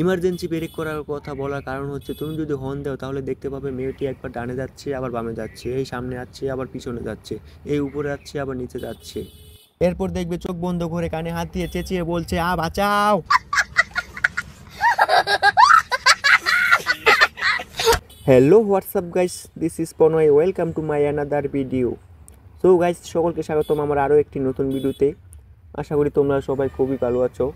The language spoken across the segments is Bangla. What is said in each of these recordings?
ইমার্জেন্সি ব্রেক করার কথা বলার কারণ হচ্ছে তুমি যদি হর্ন দাও তাহলে দেখতে পাবে মেয়েটি একবার ডানে যাচ্ছে আবার বামে যাচ্ছে, এই সামনে যাচ্ছে আবার পিছনে যাচ্ছে, এই উপরে যাচ্ছে আবার নিচে যাচ্ছে। এরপর দেখবে চোখ বন্ধ করে কানে হাত দিয়ে চেঁচিয়ে বলছে বাঁচাও। Hello WhatsApp guys, this is পনয়, welcome to my another video. So guys, সকলকে স্বাগতম আমার আরও একটি নতুন ভিডিওতে। আশা করি তোমরা সবাই খুবই ভালো আছো।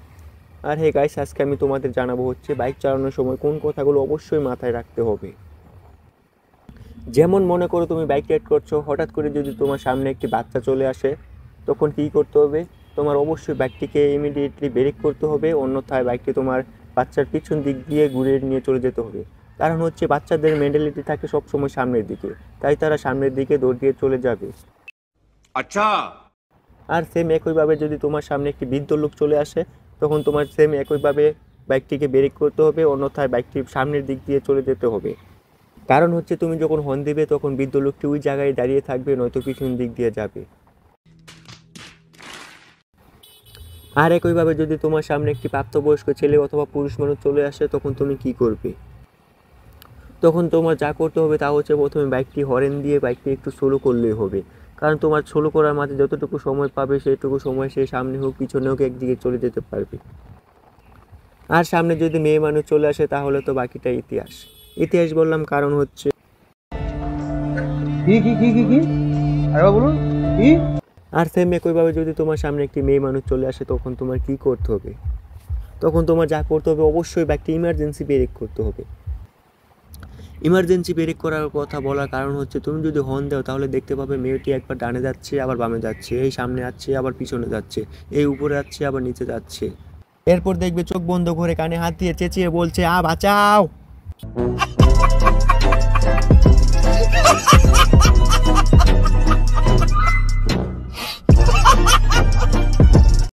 আর হে গাইস, আজকে আমি তোমাদের জানাবো হচ্ছে বাইক চালানোর সময় কোন কথাগুলো অবশ্যই মাথায় রাখতে হবে। যেমন মনে করো তুমি বাইক রাইড করছো, হঠাৎ করে যদি তোমার সামনে একটি বাচ্চা চলে আসে, তখন কী করতে হবে? তোমার অবশ্যই বাইকটিকে ইমিডিয়েটলি ব্রেক করতে হবে, অন্যথায় বাইকটি তোমার বাচ্চার পিছন দিক দিয়ে ঘুরিয়ে নিয়ে চলে যেতে হবে। কারণ হচ্ছে বাচ্চাদের মেন্টালিটি থাকে সবসময় সামনের দিকে, তাই তারা সামনের দিকে দৌড় দিয়ে চলে যাবে। আচ্ছা। আর সেম একইভাবে যদি তোমার সামনে একটি বৃদ্ধ লোক চলে আসে, তখন তোমার সেম একইভাবে বাইকটিকে ব্রেক করতে হবে, অন্যথায় বাইকটি সামনের দিক দিয়ে চলে যেতে হবে। কারণ হচ্ছে তুমি যখন হর্ন দিবে তখন বৃদ্ধ লোকটি ওই জায়গায় দাঁড়িয়ে থাকবে, নয়তো পিছন দিক দিয়ে যাবে। আর একইভাবে যদি তোমার সামনে একটি প্রাপ্তবয়স্ক ছেলে অথবা পুরুষ মানুষ চলে আসে, তখন তুমি কি করবে? তখন তোমার যা করতে হবে তা হচ্ছে প্রথমে বাইকটি হর্ন দিয়ে বাইকটি একটু স্লো করলেই হবে। কারণ তোমার স্লো করার মাঝে যতটুকু সময় পাবে সেইটুকু সময় সে সামনে হোক পিছনে হোক একদিকে চলে যেতে পারবে। আর সামনে যদি মেয়ে মানুষ চলে আসে তাহলে তো বাকিটা ইতিহাস। ইতিহাস বললাম কারণ হচ্ছে আর সেম একইভাবে যদি তোমার সামনে একটি মেয়ে মানুষ চলে আসে, তখন তোমার কি করতে হবে? তখন তোমার যা করতে হবে অবশ্যই বাইকটি ইমার্জেন্সি ব্রেক করতে হবে। ইমার্জেন্সি ব্রেক করার কথা বলার কারণ হচ্ছে তুমি যদি হর্ন দাও তাহলে দেখতে পাবে মেয়েটি একবার ডানে যাচ্ছে আবার বামে যাচ্ছে, এই সামনে যাচ্ছে আবার পিছনে যাচ্ছে, এই উপরে যাচ্ছে আবার নিচে যাচ্ছে। এরপর দেখবে চোখ বন্ধ করে কানে হাত দিয়ে চেঁচিয়ে বলছে বাঁচাও।